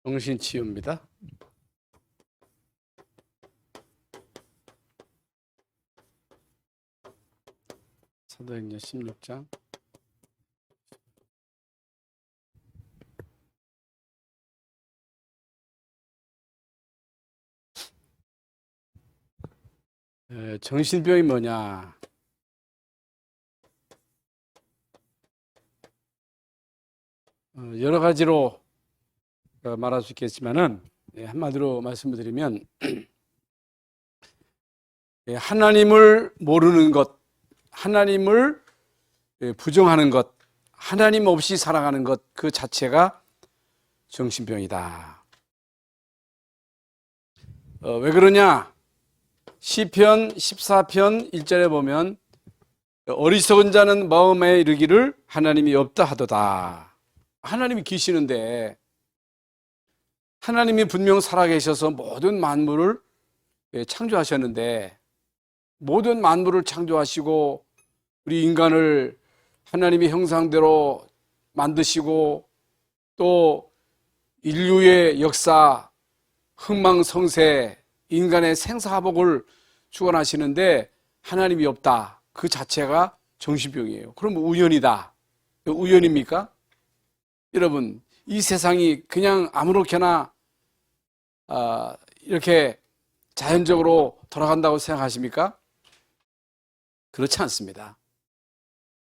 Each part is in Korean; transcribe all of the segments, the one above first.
정신치유입니다. 사도행전 16장. 정신병이 뭐냐? 여러 가지로 말할 수 있겠지만은 한마디로 말씀을 드리면 하나님을 모르는 것, 하나님을 부정하는 것, 하나님 없이 살아가는 것 그 자체가 정신병이다. 왜 그러냐? 시편 14편 1절에 보면 어리석은 자는 마음에 이르기를 하나님이 없다 하도다. 하나님이 계시는데 하나님이 분명 살아계셔서 모든 만물을 창조하셨는데 모든 만물을 창조하시고 우리 인간을 하나님의 형상대로 만드시고 또 인류의 역사, 흥망성쇠, 인간의 생사화복을 주관하시는데 하나님이 없다. 그 자체가 정신병이에요. 그럼 우연이다. 우연입니까? 여러분, 이 세상이 그냥 아무렇게나 이렇게 자연적으로 돌아간다고 생각하십니까? 그렇지 않습니다.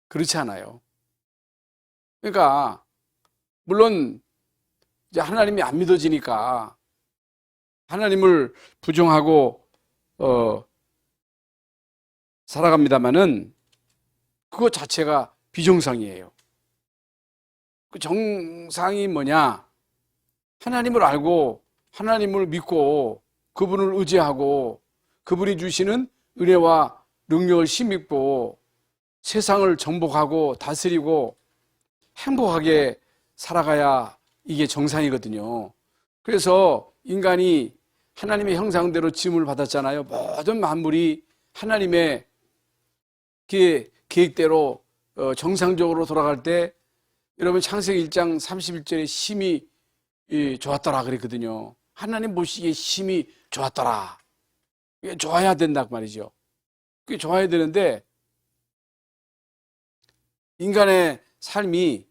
그렇지 않아요. 그러니까 물론 이제 하나님이 안 믿어지니까 하나님을 부정하고 살아갑니다마는 그거 자체가 비정상이에요. 그 정상이 뭐냐? 하나님을 알고 하나님을 믿고 그분을 의지하고 그분이 주시는 은혜와 능력을 힘입고 세상을 정복하고 다스리고 행복하게 살아가야 이게 정상이거든요. 그래서 인간이 하나님의 형상대로 지음을 받았잖아요. 모든 만물이 하나님의 계획대로 정상적으로 돌아갈 때 여러분 창세기 1장 31절에 심히 좋았더라 그랬거든요. 하나님 보시기에 심히 좋았더라. 이게 좋아야 된다 그 말이죠. 그게 좋아야 되는데 인간의 삶이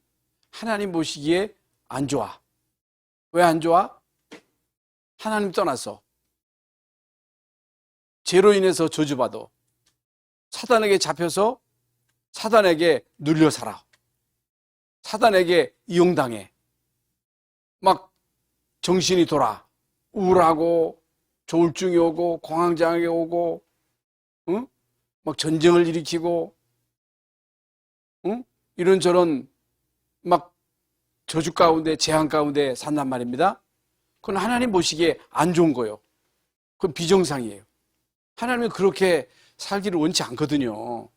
하나님 보시기에 안 좋아. 왜 안 좋아? 하나님 떠나서 죄로 인해서 저주받아 사단에게 잡혀서 사단에게 눌려 살아. 사단에게 이용당해. 막 정신이 돌아. 우울하고 조울증이 오고 공황장애 오고 응? 막 전쟁을 일으키고 응? 이런저런 막 저주 가운데 재앙 가운데 산단 말입니다. 그건 하나님 보시기에 안 좋은 거예요. 그건 비정상이에요. 하나님은 그렇게 살기를 원치 않거든요.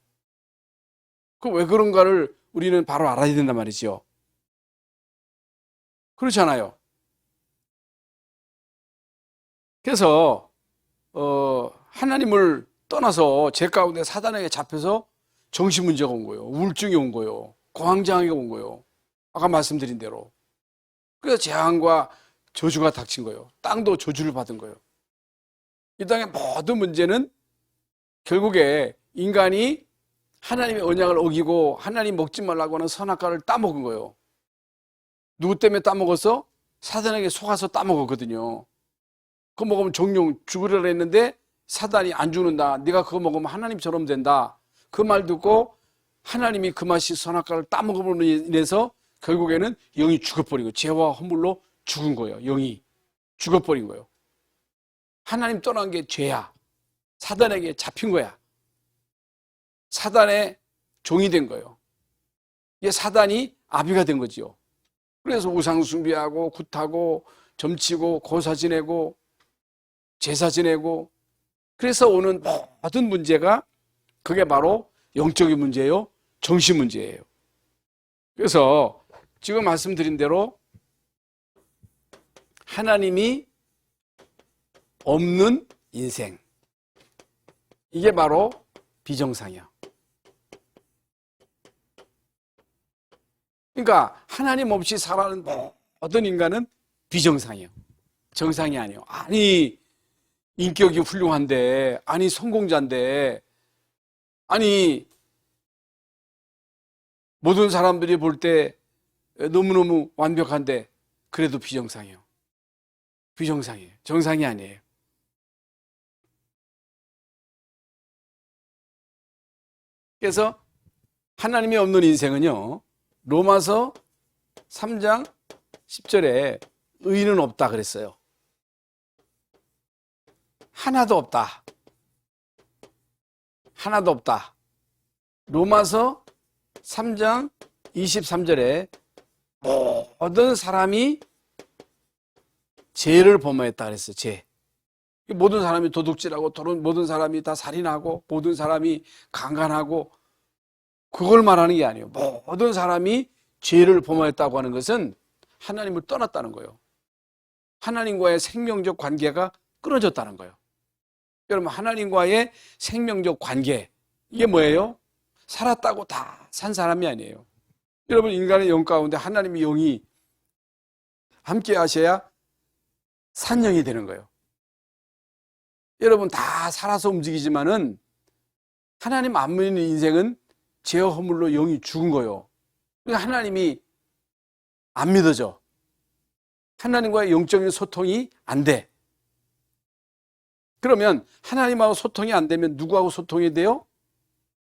그럼 왜 그런가를 우리는 바로 알아야 된단 말이죠. 그렇잖아요. 그래서 하나님을 떠나서 죄 가운데 사단에게 잡혀서 정신문제가 온 거예요. 우울증이 온 거예요. 공황장애가 온 거예요. 아까 말씀드린 대로. 그래서 재앙과 저주가 닥친 거예요. 땅도 저주를 받은 거예요. 이 땅의 모든 문제는 결국에 인간이 하나님의 언약을 어기고 하나님 먹지 말라고 하는 선악과를 따먹은 거예요. 누구 때문에 따먹어서? 사단에게 속아서 따먹었거든요. 그거 먹으면 정령 죽으려고 했는데 사단이 안 죽는다. 네가 그거 먹으면 하나님처럼 된다. 그 말 듣고 하나님이 그 맛이 선악과를 따먹음으로 인해서 결국에는 영이 죽어버리고 죄와 허물로 죽은 거예요. 영이 죽어버린 거예요. 하나님 떠난 게 죄야. 사단에게 잡힌 거야. 사단의 종이 된 거예요. 이게 사단이 아비가 된 거지요. 그래서 우상 숭배하고 굿하고 점치고 고사 지내고 제사 지내고 그래서 오는 모든 문제가 그게 바로 영적인 문제예요. 정신 문제예요. 그래서 지금 말씀드린 대로 하나님이 없는 인생 이게 바로 비정상이야. 그러니까 하나님 없이 살아가는 모든 인간은 비정상이에요. 정상이 아니에요. 아니, 인격이 훌륭한데, 아니, 성공자인데, 아니, 모든 사람들이 볼 때 너무너무 완벽한데, 그래도 비정상이에요. 비정상이에요. 정상이 아니에요. 그래서 하나님이 없는 인생은요, 로마서 3장 10절에 의인은 없다 그랬어요. 하나도 없다. 하나도 없다. 로마서 3장 23절에 모든 사람이 죄를 범하였다 그랬어요. 죄. 모든 사람이 도둑질하고 모든 사람이 다 살인하고 모든 사람이 강간하고 그걸 말하는 게 아니에요. 모든 사람이 죄를 범하였다고 하는 것은 하나님을 떠났다는 거예요. 하나님과의 생명적 관계가 끊어졌다는 거예요. 여러분, 하나님과의 생명적 관계, 이게 뭐예요? 살았다고 다 산 사람이 아니에요. 여러분, 인간의 영 가운데 하나님의 영이 함께 하셔야 산 영이 되는 거예요. 여러분, 다 살아서 움직이지만은 하나님 안 믿는 인생은 죄와 허물로 영이 죽은 거예요. 그러니까 하나님이 안 믿어져. 하나님과의 영적인 소통이 안 돼. 그러면 하나님하고 소통이 안 되면 누구하고 소통이 돼요?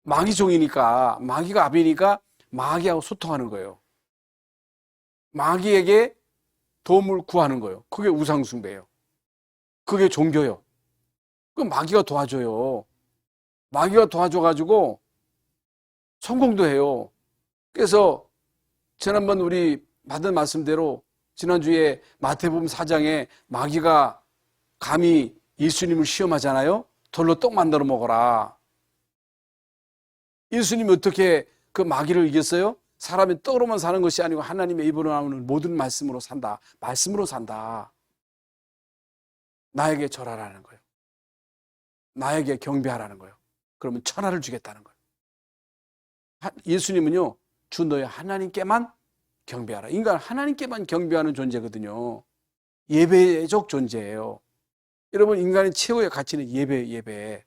마귀 종이니까, 마귀가 압이니까 마귀하고 소통하는 거예요. 마귀에게 도움을 구하는 거예요. 그게 우상숭배예요. 그게 종교예요. 그럼 마귀가 도와줘요. 마귀가 도와줘가지고 성공도 해요. 그래서 지난번 우리 받은 말씀대로 지난주에 마태복음 4장에 마귀가 감히 예수님을 시험하잖아요. 돌로 떡 만들어 먹어라. 예수님이 어떻게 그 마귀를 이겼어요? 사람이 떡으로만 사는 것이 아니고 하나님의 입으로 나오는 모든 말씀으로 산다. 말씀으로 산다. 나에게 절하라는 거예요. 나에게 경배하라는 거예요. 그러면 천하를 주겠다는 거예요. 예수님은요, 주 너의 하나님께만 경배하라. 인간 하나님께만 경배하는 존재거든요. 예배적 존재예요. 여러분, 인간의 최고의 가치는 예배.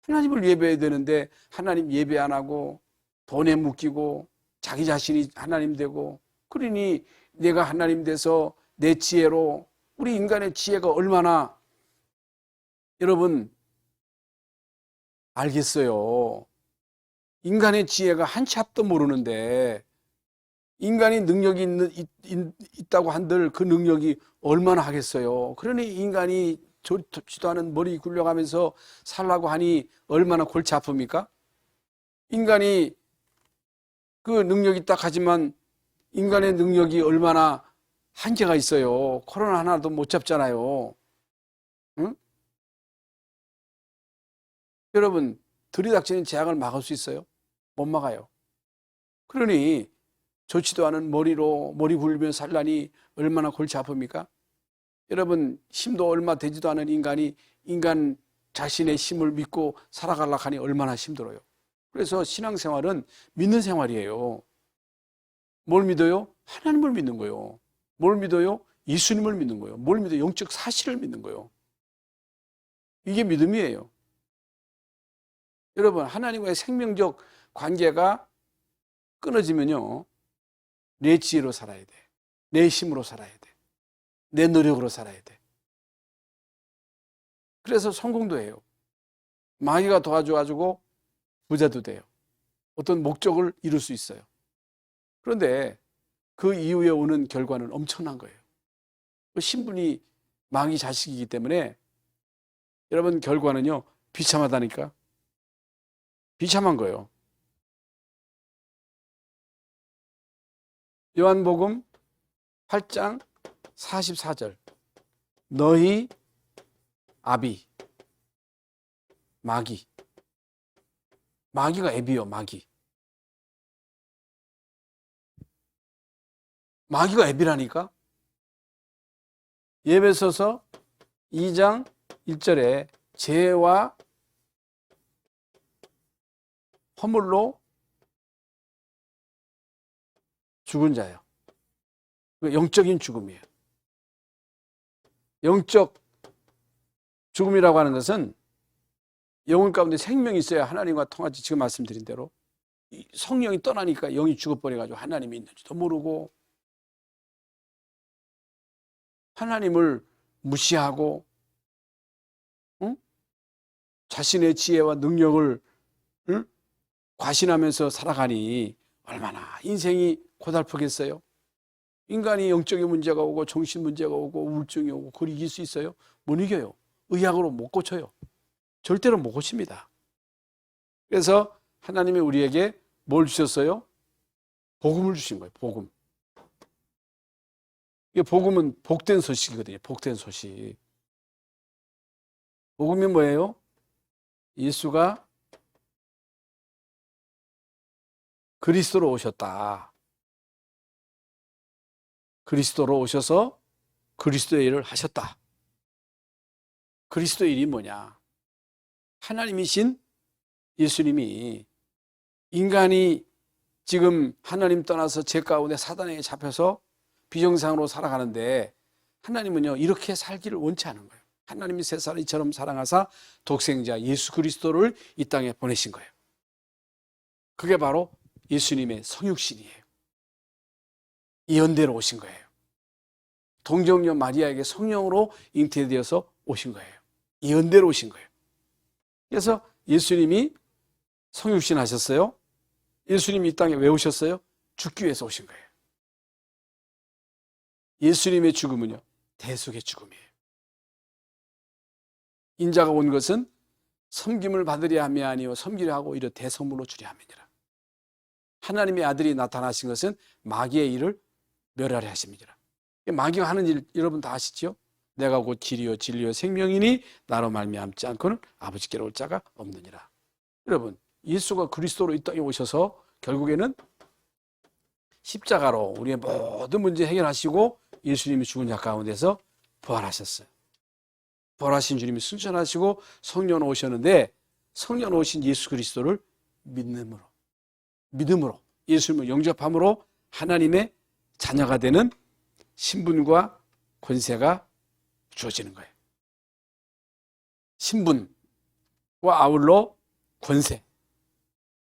하나님을 예배해야 되는데 하나님 예배 안 하고 돈에 묶이고 자기 자신이 하나님 되고, 그러니 내가 하나님 돼서 내 지혜로, 우리 인간의 지혜가 얼마나 여러분 알겠어요. 인간의 지혜가 한 치 앞도 모르는데 인간이 능력이 있다고 한들 그 능력이 얼마나 하겠어요. 그러니 인간이 좋지도 않은 머리 굴려가면서 살라고 하니 얼마나 골치 아픕니까? 인간이 그 능력이 있다 하지만 인간의 능력이 얼마나 한계가 있어요. 코로나 하나도 못 잡잖아요. 응? 여러분, 들이닥치는 재앙을 막을 수 있어요? 못 막아요. 그러니 좋지도 않은 머리 굴리며 살라니 얼마나 골치 아픕니까? 여러분, 힘도 얼마 되지도 않은 인간이 인간 자신의 힘을 믿고 살아가려고 하니 얼마나 힘들어요. 그래서 신앙생활은 믿는 생활이에요. 뭘 믿어요? 하나님을 믿는 거예요. 뭘 믿어요? 예수님을 믿는 거예요. 뭘 믿어요? 영적 사실을 믿는 거예요. 이게 믿음이에요. 여러분, 하나님과의 생명적 관계가 끊어지면요, 내 지혜로 살아야 돼. 내 힘으로 살아야 돼. 내 노력으로 살아야 돼. 그래서 성공도 해요. 마귀가 도와줘가지고 부자도 돼요. 어떤 목적을 이룰 수 있어요. 그런데 그 이후에 오는 결과는 엄청난 거예요. 그 신분이 마귀 자식이기 때문에 여러분, 결과는요, 비참하다니까. 비참한 거예요. 요한복음 8장 44절. 너희 아비, 마귀가 애비요, 마귀가 애비라니까. 에베소서 2장 1절에 죄와 허물로 죽은 자예요. 영적인 죽음이에요. 영적 죽음이라고 하는 것은 영혼 가운데 생명이 있어야 하나님과 통하지. 지금 말씀드린 대로 성령이 떠나니까 영이 죽어버려가지고 하나님이 있는지도 모르고 하나님을 무시하고 자신의 지혜와 능력을 과신하면서 살아가니 얼마나 인생이 고달프겠어요. 인간이 영적인 문제가 오고 정신 문제가 오고 우울증이 오고 그걸 이길 수 있어요? 못 이겨요. 의학으로 못 고쳐요. 절대로 못 고칩니다. 그래서 하나님이 우리에게 뭘 주셨어요? 복음을 주신 거예요. 복음. 이게 복음은 복된 소식이거든요. 복된 소식. 복음이 뭐예요? 예수가 그리스도로 오셨다. 그리스도로 오셔서 그리스도의 일을 하셨다. 그리스도의 일이 뭐냐? 하나님이신 예수님이 인간이 지금 하나님 떠나서 죄 가운데 사단에게 잡혀서 비정상으로 살아가는데 하나님은요 이렇게 살기를 원치 않은 거예요. 하나님이 세상을 이처럼 사랑하사 독생자 예수 그리스도를 이 땅에 보내신 거예요. 그게 바로 예수님의 성육신이에요. 예언대로 오신 거예요. 동정녀 마리아에게 성령으로 잉태되어서 오신 거예요. 예언대로 오신 거예요. 그래서 예수님이 성육신 하셨어요. 예수님이 이 땅에 왜 오셨어요? 죽기 위해서 오신 거예요. 예수님의 죽음은요 대속의 죽음이에요. 인자가 온 것은 섬김을 받으려 함이 아니요 섬기려 하고 오히려 대성물로 주려 함이니라. 하나님의 아들이 나타나신 것은 마귀의 일을 멸하려 하십니다. 마귀가 하는 일 여러분 다 아시죠? 내가 곧 길이요 진리요 생명이니 나로 말미암지 않고는 아버지께로 올 자가 없느니라. 여러분 예수가 그리스도로 이 땅에 오셔서 결국에는 십자가로 우리의 모든 문제 해결하시고 예수님이 죽은 자 가운데서 부활하셨어요. 부활하신 주님이 승천하시고 성령 오셨는데 성령 오신 예수 그리스도를 믿음으로 예수님을 영접함으로 하나님의 자녀가 되는 신분과 권세가 주어지는 거예요. 신분과 아울러 권세.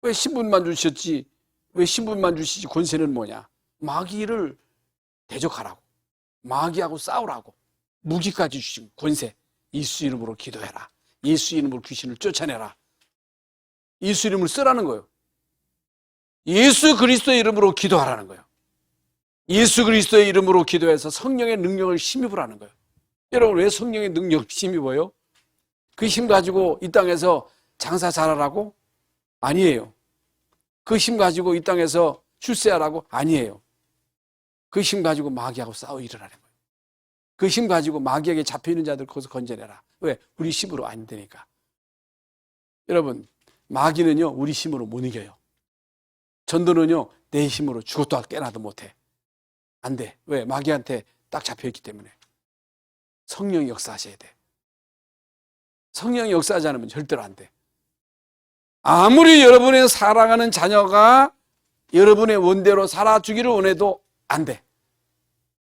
왜 신분만 주셨지? 왜 신분만 주시지? 권세는 뭐냐? 마귀를 대적하라고, 마귀하고 싸우라고 무기까지 주신 권세. 예수 이름으로 기도해라. 예수 이름으로 귀신을 쫓아내라. 예수 이름을 쓰라는 거예요. 예수 그리스도의 이름으로 기도하라는 거예요. 예수 그리스도의 이름으로 기도해서 성령의 능력을 힘입으라는 하는 거예요. 여러분 왜 성령의 능력을 힘입어요? 그 힘 가지고 이 땅에서 장사 잘하라고? 아니에요. 그 힘 가지고 이 땅에서 출세하라고? 아니에요. 그 힘 가지고 마귀하고 싸워 일어나는 거예요. 그 힘 가지고 마귀에게 잡혀있는 자들 거기서 건져내라. 왜? 우리 힘으로 안 되니까. 여러분 마귀는요 우리 힘으로 못 이겨요. 전도는요 내 힘으로 죽어도 깨나도 못해. 안 돼. 왜? 마귀한테 딱 잡혀있기 때문에. 성령이 역사하셔야 돼. 성령이 역사하지 않으면 절대로 안 돼. 아무리 여러분의 사랑하는 자녀가 여러분의 원대로 살아주기를 원해도 안 돼.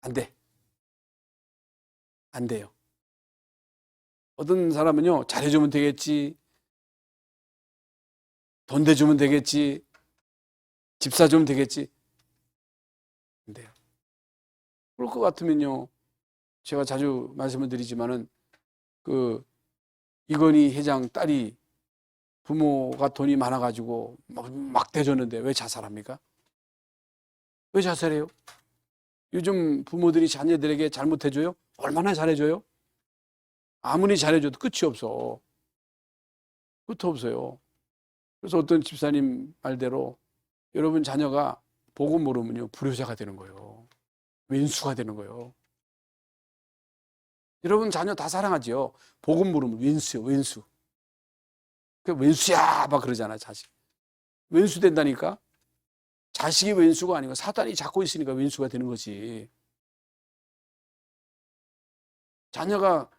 안 돼. 안 돼요. 어떤 사람은요 잘해주면 되겠지, 돈 대주면 되겠지, 집 사주면 되겠지. 안 돼요. 그럴 것 같으면요 제가 자주 말씀을 드리지만은 이건희 회장 딸이 부모가 돈이 많아가지고 막 대줬는데 왜 자살합니까? 왜 자살해요? 요즘 부모들이 자녀들에게 잘못해줘요? 얼마나 잘해줘요? 아무리 잘해줘도 끝이 없어. 끝이 없어요. 그래서 어떤 집사님 말대로 여러분 자녀가 복음 모르면요 불효자가 되는 거예요. 왼수가 되는 거예요. 여러분 자녀 다 사랑하지요. 복음 모르면 왼수요, 왼수. 그 왼수야 막 그러잖아요. 자식 왼수 된다니까. 자식이 왼수가 아니고 사단이 잡고 있으니까 왼수가 되는 거지. 자녀가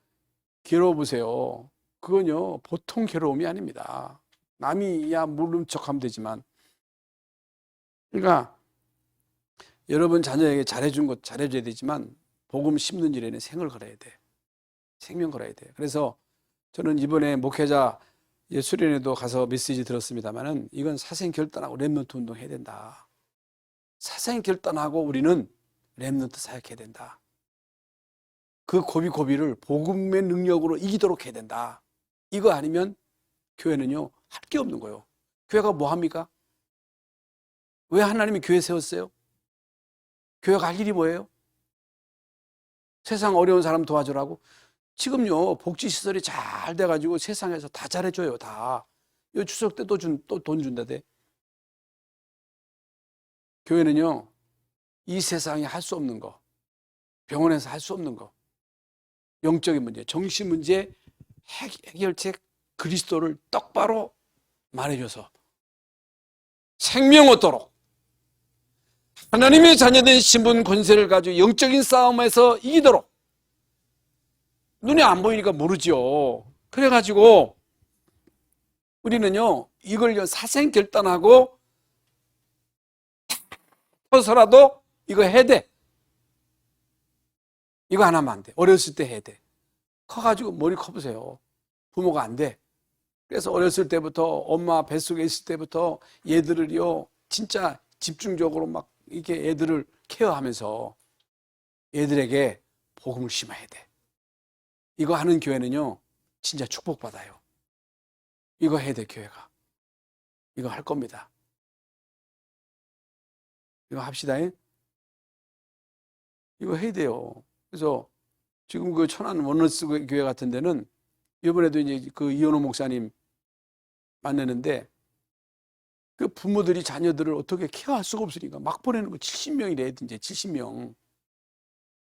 괴로워 보세요. 그건요 보통 괴로움이 아닙니다. 남이 모른 척하면 되지만. 그러니까 여러분 자녀에게 잘해준 것 잘해줘야 되지만 복음 심는 일에는 생을 걸어야 돼. 생명 걸어야 돼. 그래서 저는 이번에 목회자 수련회도 가서 메시지 들었습니다만은 이건 사생 결단하고 렘넌트 운동 해야 된다. 사생 결단하고 우리는 렘넌트 사역해야 된다. 그 고비고비를 복음의 능력으로 이기도록 해야 된다. 이거 아니면 교회는요, 할 게 없는 거예요. 교회가 뭐 합니까? 왜 하나님이 교회 세웠어요? 교회가 할 일이 뭐예요? 세상 어려운 사람 도와주라고? 지금요, 복지시설이 잘 돼가지고 세상에서 다 잘해줘요, 다. 요 추석 때 또 돈 준다대. 교회는요, 이 세상에 할 수 없는 거, 병원에서 할 수 없는 거, 영적인 문제, 정신 문제 해결책 그리스도를 똑바로 말해줘서 생명 얻도록 하나님의 자녀된 신분 권세를 가지고 영적인 싸움에서 이기도록 눈에 안 보이니까 모르죠. 그래가지고 우리는요 이걸 사생 결단하고 커서라도 이거 해야 돼. 이거 안 하면 안 돼. 어렸을 때 해야 돼. 커가지고 머리 커보세요. 부모가 안 돼. 그래서 어렸을 때부터 엄마 뱃속에 있을 때부터 얘들을요 진짜 집중적으로 막 이렇게 애들을 케어하면서 애들에게 복음을 심어야 돼. 이거 하는 교회는요 진짜 축복받아요. 이거 해야 돼. 교회가 이거 할 겁니다. 이거 합시다. 이거 해야 돼요. 그래서 지금 그 천안 원너스 교회 같은 데는 이번에도 이제 그 이현호 목사님 만나는데 그 부모들이 자녀들을 어떻게 케어할 수가 없으니까 막 보내는 거 70명이래. 이제 70명.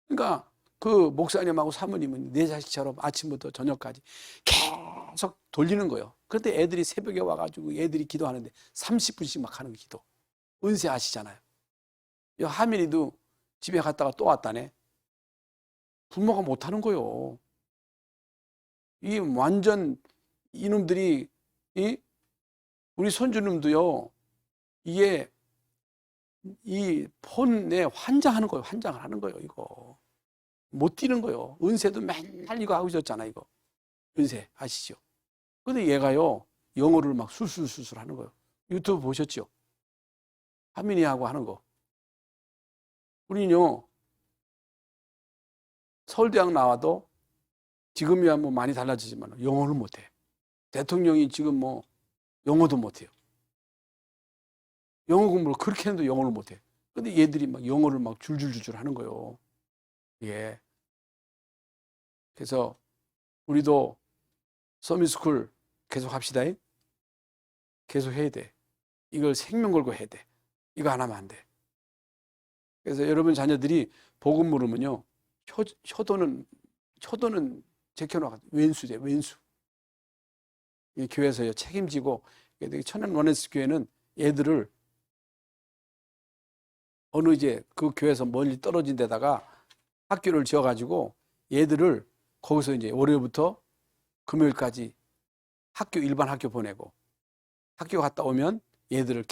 그러니까 그 목사님하고 사모님은 내 자식처럼 아침부터 저녁까지 계속 돌리는 거예요. 그런데 애들이 새벽에 와가지고 애들이 기도하는데 30분씩 막 하는 기도. 은세 아시잖아요. 하민이도 집에 갔다가 또 왔다네. 부모가 못하는 거예요. 이 완전 이놈들이 우리 손주놈도요. 이게 이 폰에 환장하는 거예요. 환장을 하는 거예요. 이거 못 뛰는 거예요. 은세도 맨날 이거 하고 있었잖아. 이거 은세 아시죠? 근데 얘가요 영어를 막 술술술술 하는 거예요. 유튜브 보셨죠? 하민이하고 하는 거. 우리는요 서울대학 나와도 지금이야 뭐 많이 달라지지만 영어를 못해. 대통령이 지금 뭐 영어도 못해요. 영어 공부를 그렇게 해도 영어를 못해. 근데 얘들이 막 영어를 막 줄줄줄줄 하는 거예요. 예. 그래서 우리도 서밋스쿨 계속 합시다. 계속 해야 돼. 이걸 생명 걸고 해야 돼. 이거 안 하면 안 돼. 그래서 여러분 자녀들이 복음 물으면요. 효도는 제껴놔. 왼수제, 왼수. 이 교회에서 책임지고, 천안 원에스 교회는 애들을 어느 이제 그 교회에서 멀리 떨어진 데다가 학교를 지어가지고 얘들을 거기서 이제 월요일부터 금요일까지 일반 학교 보내고 학교 갔다 오면 얘들을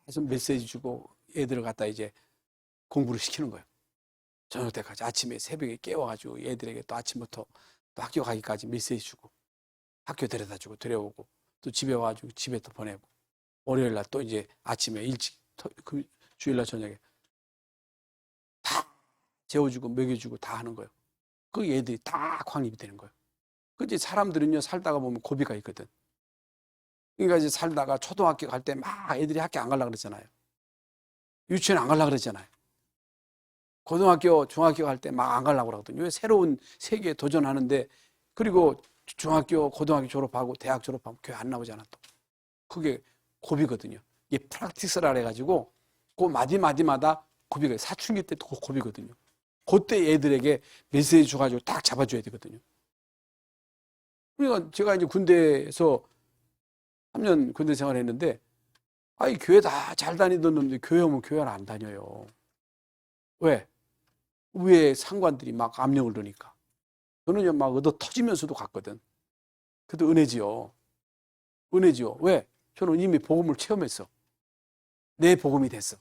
계속 메시지 주고 애들을 갖다 이제 공부를 시키는 거예요. 저녁 때까지 아침에 새벽에 깨워가지고 얘들에게 또 아침부터 또 학교 가기까지 메시지 주고 학교 데려다 주고 데려오고 또 집에 와가지고 집에 또 보내고 월요일 날 또 이제 아침에 일찍 주일날 저녁에 다 재워주고 먹여주고 다 하는 거예요. 그 애들이 다 확립이 되는 거예요. 그치 사람들은요 살다가 보면 고비가 있거든. 그러니까 이제 살다가 초등학교 갈 때 막 애들이 학교 안 가려고 그러잖아요. 유치원 안 가려고 그러잖아요. 고등학교, 중학교 갈 때 막 안 가려고 그러거든요. 왜 새로운 세계에 도전하는데 그리고 중학교, 고등학교 졸업하고 대학 졸업하면 교회 안 나오잖아 또. 그게 고비거든요. 이게 프랙티스라 해가지고 그 마디마디마다 고비가 사춘기 때도 고비거든요. 그때 애들에게 메시지 줘가지고 딱 잡아줘야 되거든요. 그러니까 제가 이제 군대에서 3년 군대 생활을 했는데 아이 교회 다 잘 다니던 놈들이 교회 오면 교회를 안 다녀요. 왜? 위에 상관들이 막 압력을 넣으니까. 저는요 막 얻어 터지면서도 갔거든. 그래도 은혜지요. 은혜지요. 왜? 저는 이미 복음을 체험했어. 내 복음이 됐어.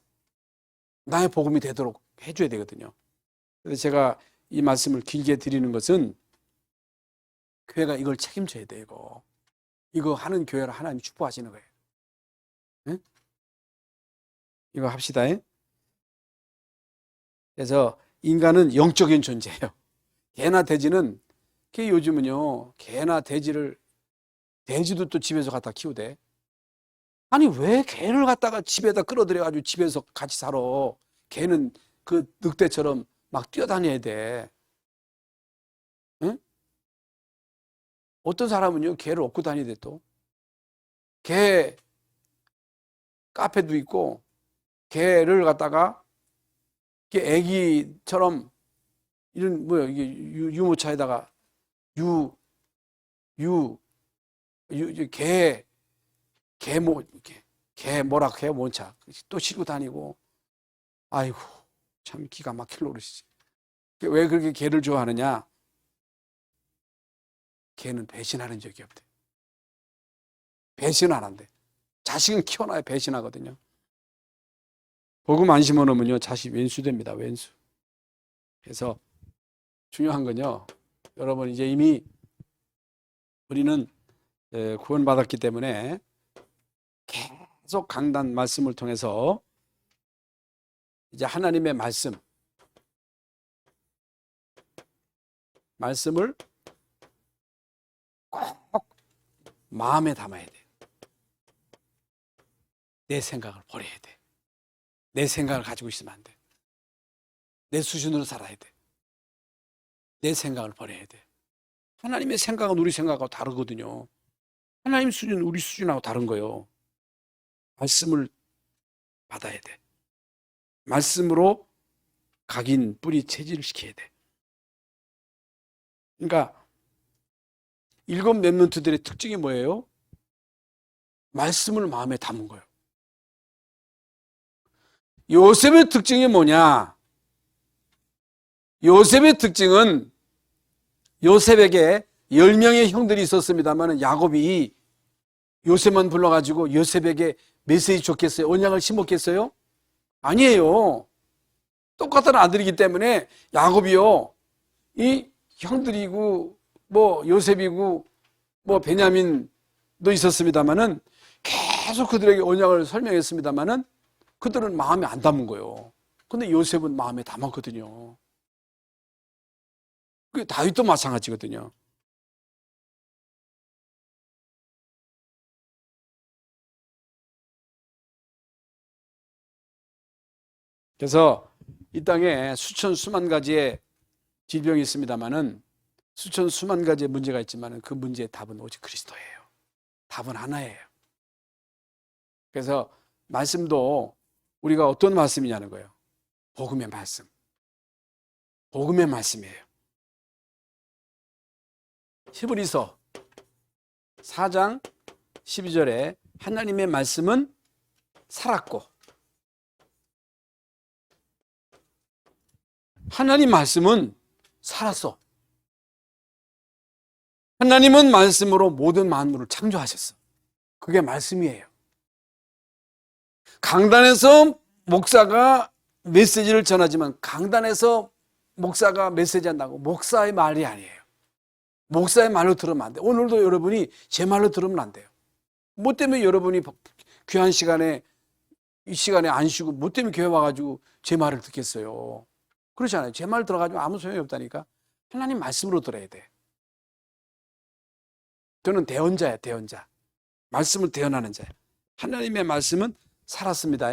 나의 복음이 되도록 해줘야 되거든요. 그래서 제가 이 말씀을 길게 드리는 것은 교회가 이걸 책임져야 돼, 이거. 이거 하는 교회를 하나님 축복하시는 거예요. 응? 이거 합시다. 잉? 그래서 인간은 영적인 존재예요. 개나 돼지는, 요즘은요, 개나 돼지를, 돼지도 또 집에서 갖다 키우대. 아니, 왜 개를 갖다가 집에다 끌어들여가지고 집에서 같이 살아? 개는 그 늑대처럼 막 뛰어다녀야 돼. 응? 어떤 사람은요, 개를 업고 다니대 또. 개 카페도 있고, 개를 갖다가, 애기처럼, 이런, 뭐야, 이게 유모차에다가, 유, 유, 개 뭐라 해요, 뭔차. 또 싣고 다니고, 아이고, 참 기가 막힐 노릇이지. 왜 그렇게 개를 좋아하느냐? 개는 배신하는 적이 없대. 배신 안 한대. 자식은 키워놔야 배신하거든요. 복음 안 심어놓으면요, 자식 왼수됩니다, 왼수. 그래서 중요한 건요, 여러분 이제 이미 우리는 구원받았기 때문에 계속 강단 말씀을 통해서 이제 하나님의 말씀을 꼭 마음에 담아야 돼. 내 생각을 버려야 돼. 내 생각을 가지고 있으면 안 돼. 내 수준으로 살아야 돼. 내 생각을 버려야 돼. 하나님의 생각은 우리 생각하고 다르거든요. 하나님 수준, 우리 수준하고 다른 거예요. 말씀을 받아야 돼. 말씀으로 각인, 뿌리 체질을 시켜야 돼. 그러니까 일곱 렘넌트들의 특징이 뭐예요? 말씀을 마음에 담은 거예요. 요셉의 특징이 뭐냐? 요셉의 특징은 요셉에게 10명의 형들이 있었습니다만 야곱이 요셉만 불러가지고 요셉에게 메시지 줬겠어요? 언약을 심었겠어요? 아니에요. 똑같은 아들이기 때문에 야곱이요, 이 형들이고 뭐 요셉이고 뭐 베냐민도 있었습니다만은 계속 그들에게 언약을 설명했습니다만은 그들은 마음에 안 담은 거예요. 근데 요셉은 마음에 담았거든요. 그 다윗도 마찬가지거든요. 그래서 이 땅에 수천 수만 가지의 질병이 있습니다만은 수천 수만 가지의 문제가 있지만은 그 문제의 답은 오직 그리스도예요. 답은 하나예요. 그래서 말씀도 우리가 어떤 말씀이냐는 거예요. 복음의 말씀. 복음의 말씀이에요. 히브리서 4장 12절에 하나님의 말씀은 살았고, 하나님 말씀은 살았어. 하나님은 말씀으로 모든 만물을 창조하셨어. 그게 말씀이에요. 강단에서 목사가 메시지를 전하지만 강단에서 목사가 메시지 한다고 목사의 말이 아니에요. 목사의 말로 들으면 안 돼요. 오늘도 여러분이 제 말로 들으면 안 돼요. 뭐 때문에 여러분이 귀한 시간에, 이 시간에 안 쉬고 뭐 때문에 교회 와가지고 제 말을 듣겠어요? 그렇지 않아요. 제 말 들어가지고 아무 소용이 없다니까. 하나님 말씀으로 들어야 돼. 저는 대언자예요, 대언자. 말씀을 대언하는 자예요. 하나님의 말씀은 살았습니다.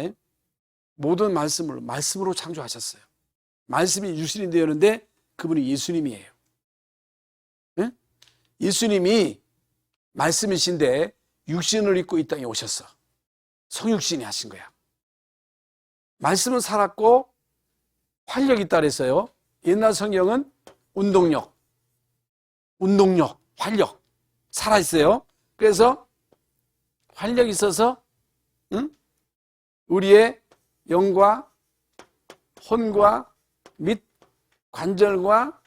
모든 말씀으로 창조하셨어요. 말씀이 유신이 되었는데 그분이 예수님이에요. 네? 예수님이 말씀이신데 육신을 입고 이 땅에 오셨어. 성육신이 하신 거야. 말씀은 살았고 활력이 있다 그랬어요. 옛날 성경은 운동력, 활력, 살아있어요. 그래서 활력이 있어서 우리의 영과 혼과 및 관절과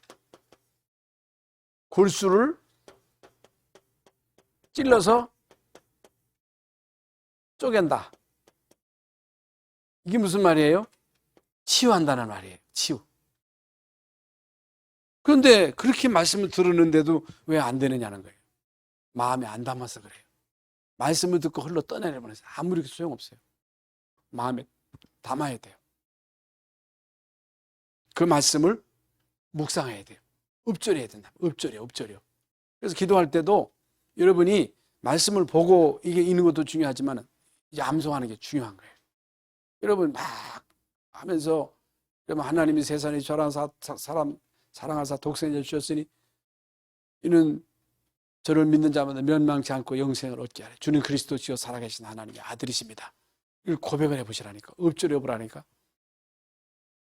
골수를 찔러서 쪼갠다. 이게 무슨 말이에요? 치유한다는 말이에요. 치유. 그런데 그렇게 말씀을 들었는데도 왜 안 되느냐는 거예요. 마음에 안 담아서 그래요. 말씀을 듣고 흘러 떠내려버려서 아무리 소용없어요. 마음에 담아야 돼요. 그 말씀을 묵상해야 돼요. 읊조려야 된다. 읊조려. 그래서 기도할 때도 여러분이 말씀을 보고 이게 있는 것도 중요하지만 이제 암송하는 게 중요한 거예요. 여러분 막 하면서 그러면 하나님이 세상에 사람 사랑하사 독생자 주셨으니 이는 저를 믿는 자마다 멸망치 않고 영생을 얻게 하래. 주는 그리스도시요 살아계신 하나님의 아들이십니다. 이걸 고백을 해보시라니까. 읊조려 보라니까.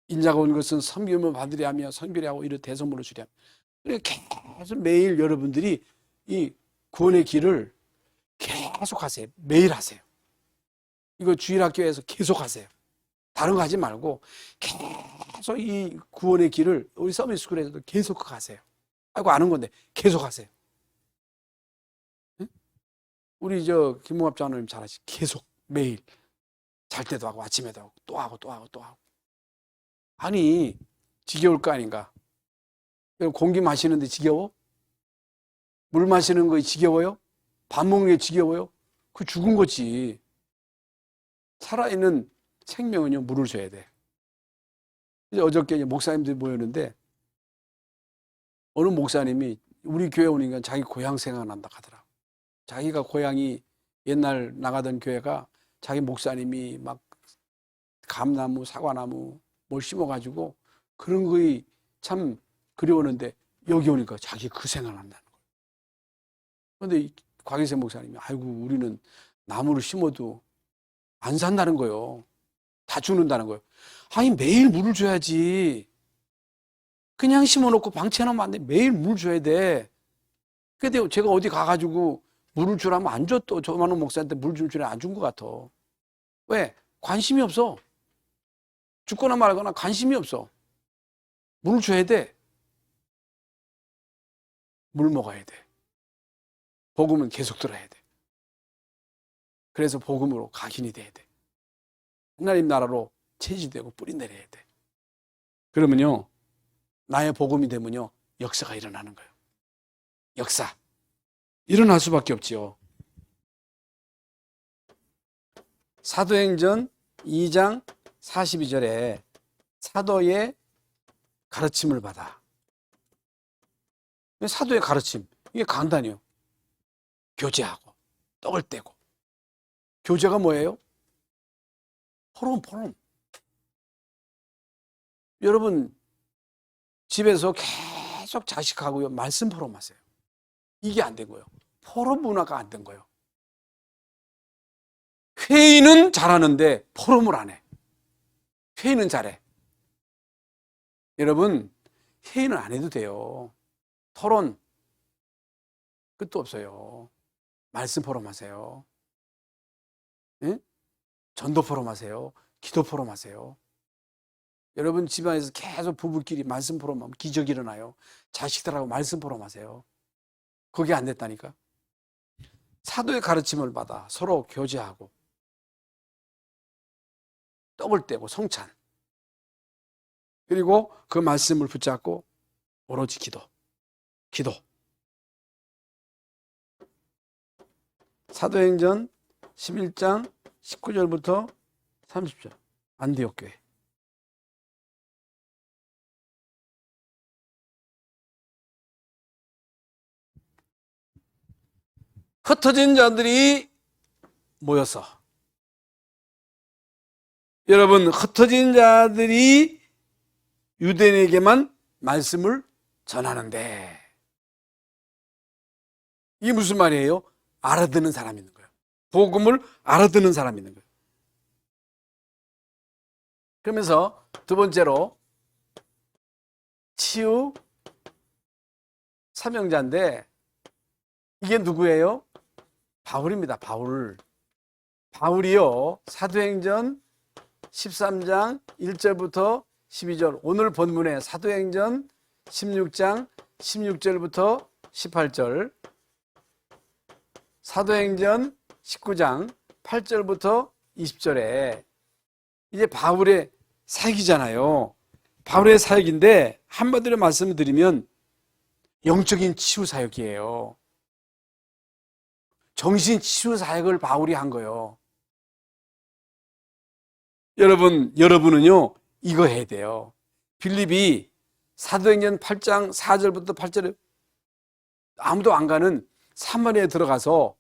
인자가 온 것은 섬김을 받으려 하며 성결히 하고 이를 대성물로 주려 하며. 그러니까 계속 매일 여러분들이 이 구원의 길을 계속 하세요. 매일 하세요. 이거 주일학교에서 계속 하세요. 다른 거 하지 말고 계속 이 구원의 길을 우리 서밋스쿨에서도 계속 가세요. 아이고 아는 건데 계속 하세요. 응? 우리 김홍합 장로님 잘하시. 계속 매일 잘 때도 하고 아침에도 하고 또 하고 또 하고 또 하고. 아니 지겨울 거 아닌가? 공기 마시는데 지겨워? 물 마시는 거 지겨워요? 밥 먹는 게 지겨워요? 그 죽은 거지. 살아있는 생명은요 물을 줘야 돼. 이제 어저께 목사님들이 모였는데 어느 목사님이 우리 교회 오니까 자기 고향 생각난다 하더라고. 자기가 고향이 옛날 나가던 교회가 자기 목사님이 막 감나무, 사과나무 뭘 심어가지고 그런 거이 참 그리웠는데 여기 오니까 자기 그 생각난다는 거예요. 그런데 곽일세 목사님이 아이고 우리는 나무를 심어도 안 산다는 거예요. 다 죽는다는 거예요. 아니 매일 물을 줘야지. 그냥 심어놓고 방치해놓으면 안 돼. 매일 물 줘야 돼. 근데 제가 어디 가가지고 물을 주라면 안 줘. 또 저만한 목사한테 물 줄 줄에 안 준 것 같아. 왜? 관심이 없어. 죽거나 말거나 관심이 없어. 물을 줘야 돼. 물 먹어야 돼. 복음은 계속 들어야 돼. 그래서 복음으로 각인이 돼야 돼. 하나님 나라로 체질되고 뿌리 내려야 돼. 그러면요 나의 복음이 되면요 역사가 일어나는 거예요. 역사 일어날 수밖에 없지요. 사도행전 2장 42절에 사도의 가르침을 받아. 사도의 가르침 이게 간단해요. 교제하고 떡을 떼고. 교제가 뭐예요? 포럼. 여러분 집에서 계속 자식하고요 말씀 포럼하세요. 이게 안 된 거예요. 포럼 문화가 안 된 거예요. 회의는 잘하는데 포럼을 안 해. 회의는 잘해. 여러분 회의는 안 해도 돼요. 토론 끝도 없어요. 말씀 포럼 하세요. 예? 전도 포럼 하세요. 기도 포럼 하세요. 여러분 집안에서 계속 부부끼리 말씀 포럼 하면 기적이 일어나요. 자식들하고 말씀 포럼 하세요. 그게 안 됐다니까. 사도의 가르침을 받아 서로 교제하고 떡을 떼고 성찬 그리고 그 말씀을 붙잡고 오로지 기도 사도행전 11장 19절부터 30절 안디옥 교회. 흩어진 자들이 모여서 여러분 흩어진 자들이 유대인에게만 말씀을 전하는데 이게 무슨 말이에요? 알아듣는 사람이 있는 거예요. 복음을 알아듣는 사람이 있는 거예요. 그러면서 두 번째로 치유 사명자인데 이게 누구예요? 바울입니다. 바울이요 사도행전 13장 1절부터 12절 오늘 본문에 사도행전 16장 16절부터 18절 사도행전 19장 8절부터 20절에 이제 바울의 사역이잖아요. 바울의 사역인데 한마디로 말씀을 드리면 영적인 치유 사역이에요. 정신 치유 사역을 바울이 한 거예요. 여러분은요, 이거 해야 돼요. 빌립이 사도행전 8장 4절부터 8절에 아무도 안 가는 사마리아에 들어가서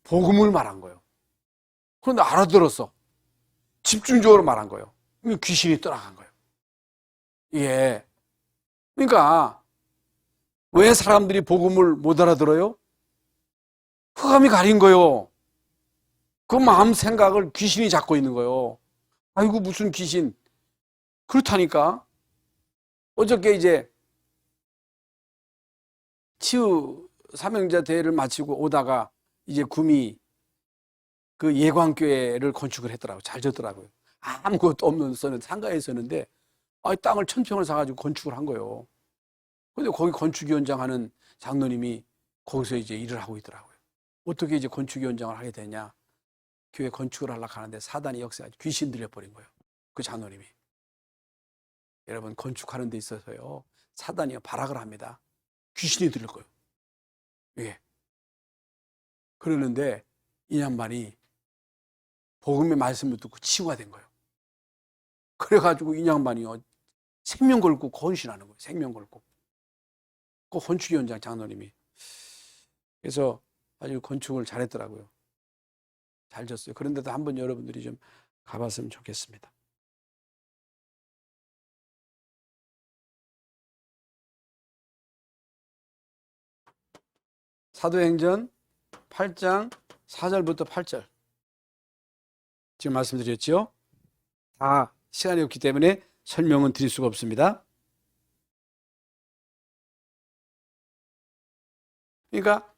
복음을 말한 거예요. 그런데 알아들었어. 집중적으로 말한 거예요. 귀신이 떠나간 거예요. 예. 그러니까 왜 사람들이 복음을 못 알아들어요? 흑암이 가린 거예요. 그 마음 생각을 귀신이 잡고 있는 거예요. 아이고 무슨 귀신. 그렇다니까. 어저께 이제 치유 사명자 대회를 마치고 오다가 이제 구미 그 예광교회를 건축을 했더라고요. 잘 졌더라고요. 아무것도 없는 상가에 있었는데 땅을 1000평을 사가지고 건축을 한 거예요. 근데 거기 건축위원장 하는 장로님이 거기서 이제 일을 하고 있더라고요. 어떻게 이제 건축위원장을 하게 되냐. 교회 건축을 하려고 하는데 사단이 역사에 귀신 들려버린 거예요. 그 장로님이. 여러분 건축하는 데 있어서요. 사단이 발악을 합니다. 귀신이 들릴 거예요. 예. 그러는데 이 양반이 복음의 말씀을 듣고 치유가 된 거예요. 그래가지고 이 양반이요. 생명 걸고 헌신하는 거예요. 생명 걸고. 그 건축위원장 장로님이. 그래서 아주 건축을 잘했더라고요. 잘 졌어요. 그런데도 한번 여러분들이 좀 가봤으면 좋겠습니다. 사도행전 8장 4절부터 8절. 지금 말씀드렸죠? 다 시간이 없기 때문에 설명은 드릴 수가 없습니다. 그러니까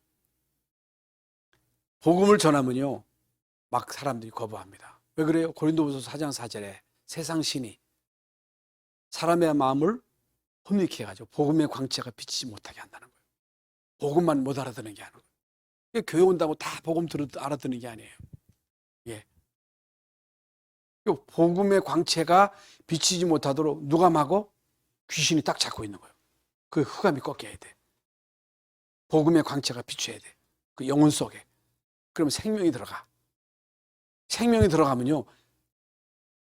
복음을 전하면요. 막 사람들이 거부합니다. 왜 그래요? 고린도후서 4장 4절에 세상 신이 사람의 마음을 혼미케 해가지고 복음의 광채가 비치지 못하게 한다는 거예요. 복음만 못 알아듣는 게 아니고. 교회 온다고 다 복음 알아듣는 게 아니에요. 예. 복음의 광채가 비치지 못하도록 누가 막어? 귀신이 딱 잡고 있는 거예요. 그 흑암이 꺾여야 돼. 복음의 광채가 비춰야 돼. 그 영혼 속에. 그러면 생명이 들어가. 생명이 들어가면요.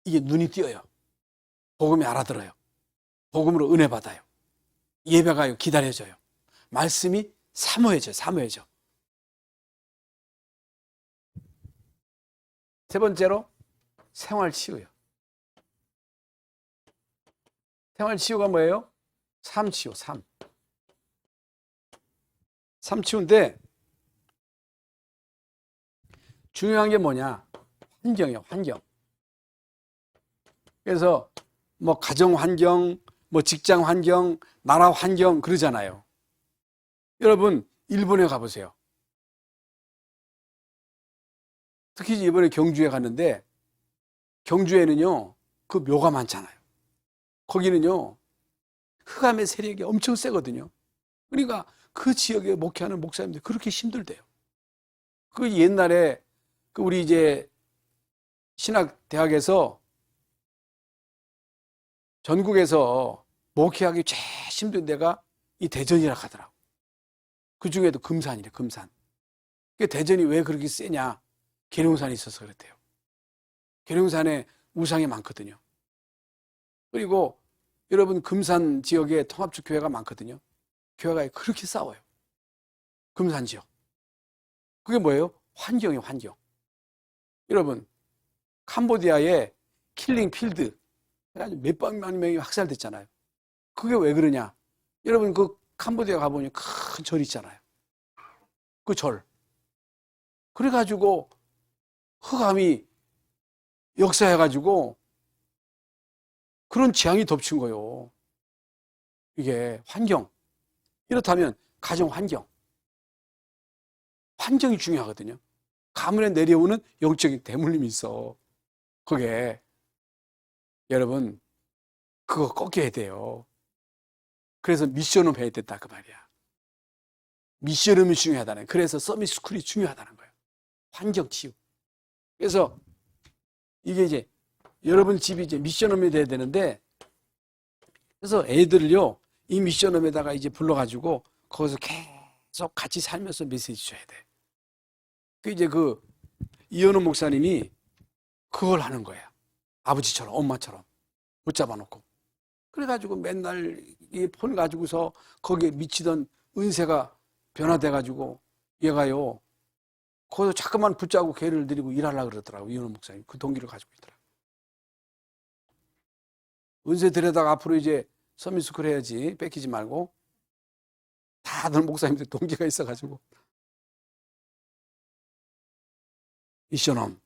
이게 눈이 띄어요. 복음이 알아들어요. 복음으로 은혜 받아요. 예배가 기다려져요. 말씀이 사모해져. 세 번째로 생활치유요. 생활치유가 뭐예요? 삶치유, 삶. 삶치유인데 중요한 게 뭐냐? 환경이에요, 환경. 그래서 뭐 가정 환경, 뭐 직장 환경, 나라 환경 그러잖아요. 여러분 일본에 가보세요. 특히 이번에 경주에 갔는데 경주에는요 그 묘가 많잖아요. 거기는요 흑암의 세력이 엄청 세거든요. 그러니까 그 지역에 목회하는 목사님들이 그렇게 힘들대요. 그 옛날에 그 우리 이제 신학대학에서 전국에서 목회하기 제일 힘든 데가 이 대전이라 하더라고. 그 중에도 금산이래, 금산. 대전이 왜 그렇게 세냐? 계룡산이 있어서 그렇대요. 계룡산에 우상이 많거든요. 그리고 여러분 금산 지역에 통합적 교회가 많거든요. 교회가 그렇게 싸워요. 금산 지역. 그게 뭐예요? 환경이에요, 환경. 여러분 캄보디아에 킬링 필드 몇백만 명이 학살됐잖아요. 그게 왜 그러냐? 여러분 그 캄보디아 가보니 큰 절 있잖아요. 그 절. 그래가지고 흑암이 역사해가지고 그런 재앙이 덮친 거예요. 이게 환경. 이렇다면 가정 환경. 환경이 중요하거든요. 가문에 내려오는 영적인 대물림이 있어. 그게 여러분 그거 꺾여야 돼요. 그래서 미션을 해야 된다 그 말이야. 미션음이 중요하다는. 그래서 서밋 스쿨이 중요하다는 거예요. 환경 치유. 그래서 이게 이제 여러분 집이 이제 미션음이 돼야 되는데, 그래서 애들을요 이 미션음에다가 이제 불러가지고 거기서 계속 같이 살면서 메시지 줘야 돼. 그 이제 이현우 목사님이 그걸 하는 거야. 아버지처럼, 엄마처럼 붙잡아 놓고. 그래가지고 맨날 이 폰 가지고서 거기에 미치던 은세가 변화돼가지고 얘가요, 거기서 자꾸만 붙잡고 걔를 데리고 일하려고 그러더라고, 이현우 목사님. 그 동기를 가지고 있더라고. 은세 들여다가 앞으로 이제 서밋스쿨 해야지, 뺏기지 말고. 다들 목사님들 동기가 있어가지고. 미션홈,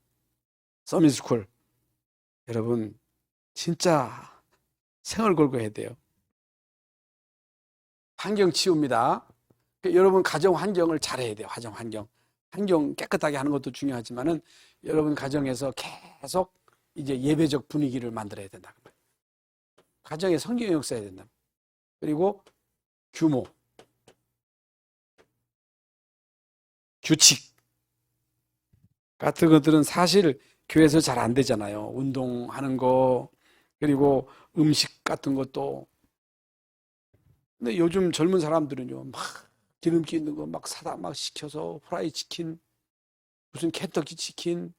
서밋스쿨. 여러분, 진짜 생을 걸고 해야 돼요. 환경 치유입니다. 여러분 가정 환경을 잘해야 돼요. 가정 환경. 환경 깨끗하게 하는 것도 중요하지만은 여러분 가정에서 계속 이제 예배적 분위기를 만들어야 된다. 가정에 성경의 역사해야 된다. 그리고 규모, 규칙 같은 것들은 사실 교회에서 잘 안 되잖아요. 운동하는 거, 그리고 음식 같은 것도. 근데 요즘 젊은 사람들은요, 막 기름기 있는 거 막 사다 막 시켜서 프라이 치킨, 무슨 켄터키 치킨.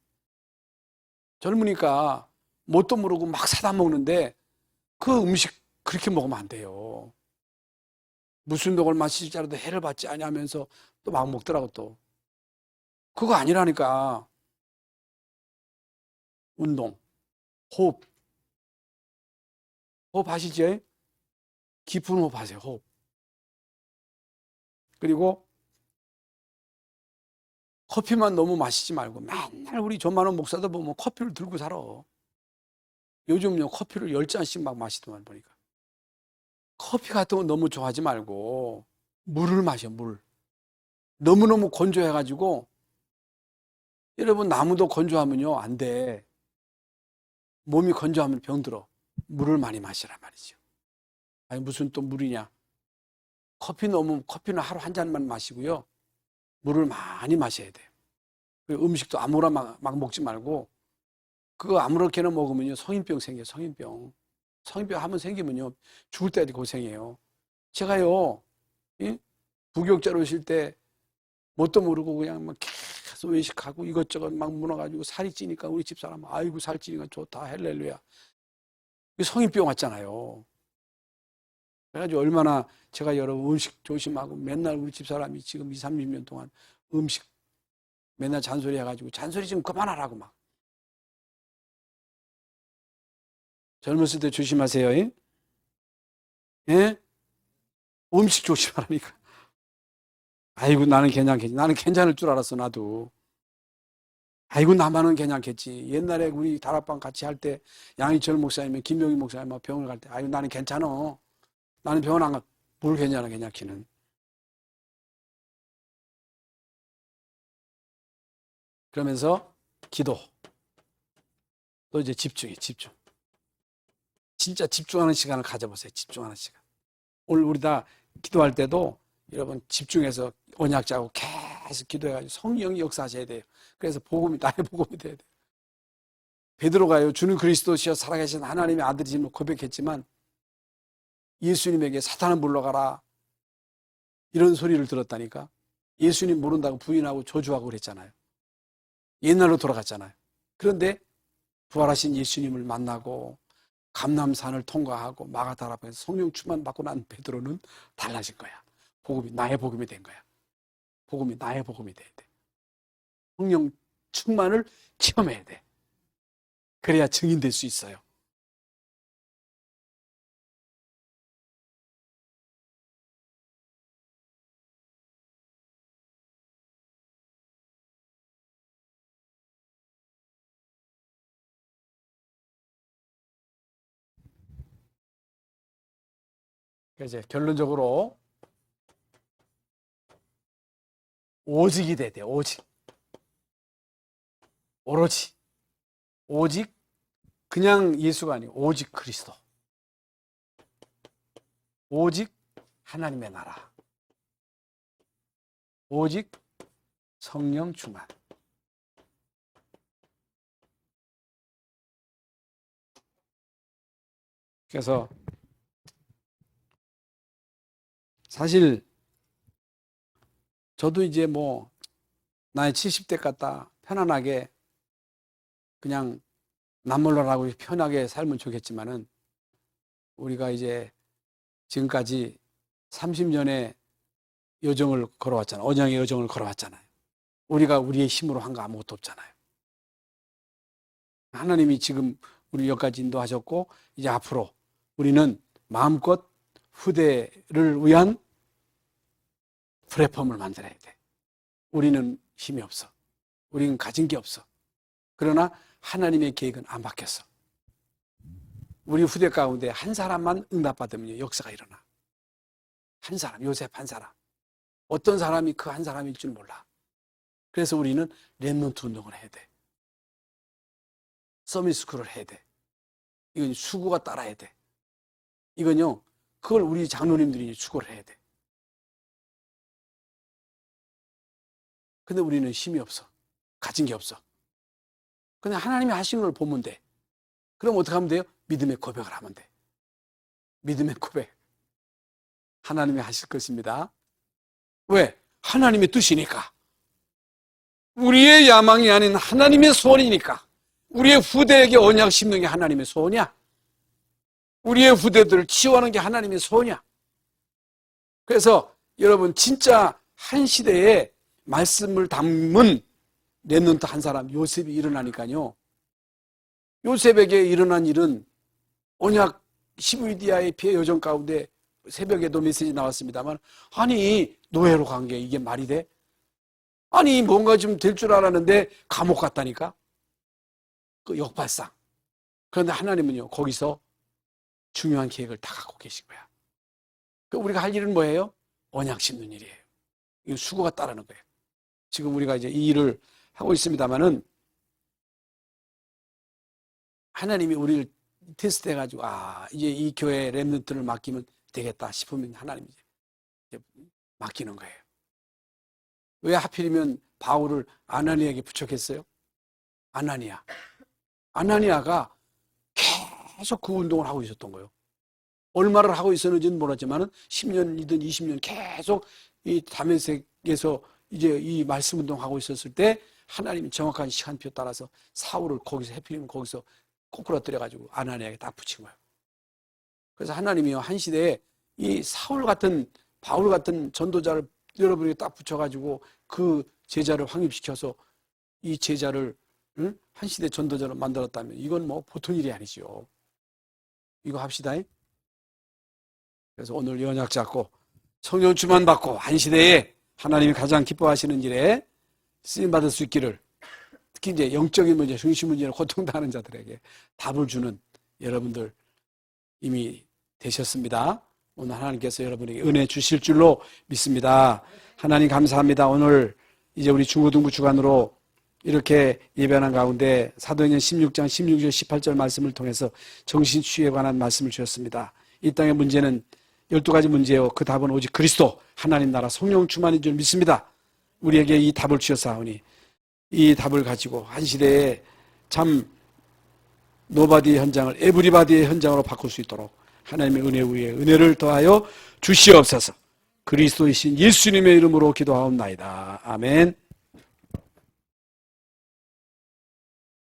젊으니까 뭣도 모르고 막 사다 먹는데 그 음식 그렇게 먹으면 안 돼요. 무슨 독을 마실지 알아도 해를 받지 아니하면서 또 막 먹더라고 또. 그거 아니라니까. 운동, 호흡, 호흡 하시죠? 깊은 호흡 하세요, 호흡. 그리고 커피만 너무 마시지 말고 맨날 우리 전만원 목사도 보면 커피를 들고 살아. 요즘요 커피를 10잔씩 막 마시더만 보니까. 커피 같은 거 너무 좋아하지 말고 물을 마셔, 물. 너무너무 건조해가지고 여러분 나무도 건조하면요 안 돼. 몸이 건조하면 병들어. 물을 많이 마시란 말이죠. 아니 무슨 또 물이냐. 커피는 하루 한 잔만 마시고요. 물을 많이 마셔야 돼요. 그리고 음식도 아무거나 막 먹지 말고 그거 아무렇게나 먹으면요 성인병 생겨요. 성인병 한번 생기면요 죽을 때까지 고생해요. 제가요 이? 부교육자로 오실 때 뭣도 모르고 그냥 막 계속 외식하고 이것저것 막 물어가지고 살이 찌니까 우리 집사람 아이고 살 찌니까 좋다 할렐루야. 성인병 왔잖아요. 그래가지고 얼마나 제가 여러분 음식 조심하고 맨날 우리 집사람이 지금 20, 30년 동안 음식 맨날 잔소리 해가지고 잔소리 좀 그만하라고 막. 젊었을 때 조심하세요. 예? 예? 음식 조심하라니까. 아이고 나는 괜찮겠지. 나는 괜찮을 줄 알았어 나도. 아이고 나만은 괜찮겠지. 옛날에 우리 다락방 같이 할 때 양희철 목사님, 김용희 목사님 병을 갈 때 아이고 나는 괜찮어. 나는 병원 안 가. 뭘 괜찮아 괜찮기는. 그러면서 기도. 또 이제 집중해 집중. 진짜 집중하는 시간을 가져보세요. 집중하는 시간. 오늘 우리 다 기도할 때도 여러분 집중해서 언약 짜고 계속 기도해가지고 성령이 역사하셔야 돼요. 그래서 복음이 나의 복음이 돼야 돼요. 베드로가요 주는 그리스도시여 살아계신 하나님의 아들이심을 고백했지만 예수님에게 사탄을 물러가라 이런 소리를 들었다니까. 예수님 모른다고 부인하고 저주하고 그랬잖아요. 옛날로 돌아갔잖아요. 그런데 부활하신 예수님을 만나고 감람산을 통과하고 마가다라 앞에서 성령 충만 받고 난 베드로는 달라진 거야. 복음이 나의 복음이 된 거야. 복음이 나의 복음이 돼야 돼. 성령 충만을 체험해야 돼. 그래야 증인 될 수 있어요. 그래서 이제 결론적으로 오직이 돼야 돼. 오직. 오로지. 오직 그냥 예수가 아니고 오직 그리스도. 오직 하나님의 나라. 오직 성령 충만. 그래서 사실 저도 이제 뭐 나이 70대 같다 편안하게 그냥 남몰라라고 편하게 살면 좋겠지만은 우리가 이제 지금까지 30년의 여정을 걸어왔잖아요. 언양의 여정을 걸어왔잖아요. 우리가 우리의 힘으로 한 거 아무것도 없잖아요. 하나님이 지금 우리 여기까지 인도하셨고 이제 앞으로 우리는 마음껏 후대를 위한 플랫폼을 만들어야 돼. 우리는 힘이 없어. 우리는 가진 게 없어. 그러나 하나님의 계획은 안 바뀌었어. 우리 후대 가운데 한 사람만 응답받으면 역사가 일어나. 한 사람, 요셉 한 사람. 어떤 사람이 그 한 사람일 줄 몰라. 그래서 우리는 렘넌트 운동을 해야 돼. 서밋스쿨을 해야 돼. 이건 수고가 따라야 돼. 이건요, 그걸 우리 장로님들이 수고를 해야 돼. 근데 우리는 힘이 없어. 가진 게 없어. 근데 하나님이 하신 걸 보면 돼. 그럼 어떻게 하면 돼요? 믿음의 고백을 하면 돼. 믿음의 고백. 하나님이 하실 것입니다. 왜? 하나님의 뜻이니까. 우리의 야망이 아닌 하나님의 소원이니까. 우리의 후대에게 언약 심는 게 하나님의 소원이야. 우리의 후대들을 치유하는 게 하나님의 소원이야. 그래서 여러분 진짜 한 시대에 말씀을 담은 렘넌트 한 사람 요셉이 일어나니까요. 요셉에게 일어난 일은 언약 시브이디아의 피해 여정 가운데 새벽에도 메시지 나왔습니다만 아니 노예로 간 게 이게 말이 돼? 아니 뭔가 좀 될 줄 알았는데 감옥 갔다니까? 그 역발상. 그런데 하나님은요 거기서 중요한 계획을 다 갖고 계신 거야. 우리가 할 일은 뭐예요? 언약 심는 일이에요. 이거 수고가 따르는 거예요. 지금 우리가 이제 이 일을 하고 있습니다만은 하나님이 우리를 테스트해가지고 이제 이 교회 렘넌트를 맡기면 되겠다 싶으면 하나님이 이제 맡기는 거예요. 왜 하필이면 바울을 아나니아에게 부척했어요? 아나니아가 계속 그 운동을 하고 있었던 거예요. 얼마를 하고 있었는지는 몰랐지만 10년이든 20년 계속 이 다메섹에서 이제 이 말씀 운동하고 있었을 때 하나님이 정확한 시간표 따라서 사울을 거기서 해필이면 거기서 꼬꾸라뜨려가지고 아나니아에게 딱 붙인 거예요. 그래서 하나님이요 한 시대에 이 사울 같은 바울 같은 전도자를 여러분에게 딱 붙여가지고 그 제자를 확립시켜서 이 제자를 한 시대 전도자로 만들었다면 이건 뭐 보통 일이 아니죠. 이거 합시다. 그래서 오늘 연약 잡고 성령 주만 받고 한 시대에 하나님이 가장 기뻐하시는 일에 쓰임받을 수 있기를 특히 이제 영적인 문제, 중심 문제를 고통당하는 자들에게 답을 주는 여러분들 이미 되셨습니다. 오늘 하나님께서 여러분에게 은혜 주실 줄로 믿습니다. 하나님 감사합니다. 오늘 이제 우리 중고등부 주간으로 이렇게 예배하는 가운데 사도행전 16장 16절 18절 말씀을 통해서 정신치유에 관한 말씀을 주셨습니다. 이 땅의 문제는 12가지 문제요. 그 답은 오직 그리스도 하나님 나라 성령 충만인 줄 믿습니다. 우리에게 이 답을 주셨사오니 이 답을 가지고 한 시대에 참 노바디의 현장을 에브리바디의 현장으로 바꿀 수 있도록 하나님의 은혜 위에 은혜를 더하여 주시옵소서. 그리스도이신 예수님의 이름으로 기도하옵나이다. 아멘.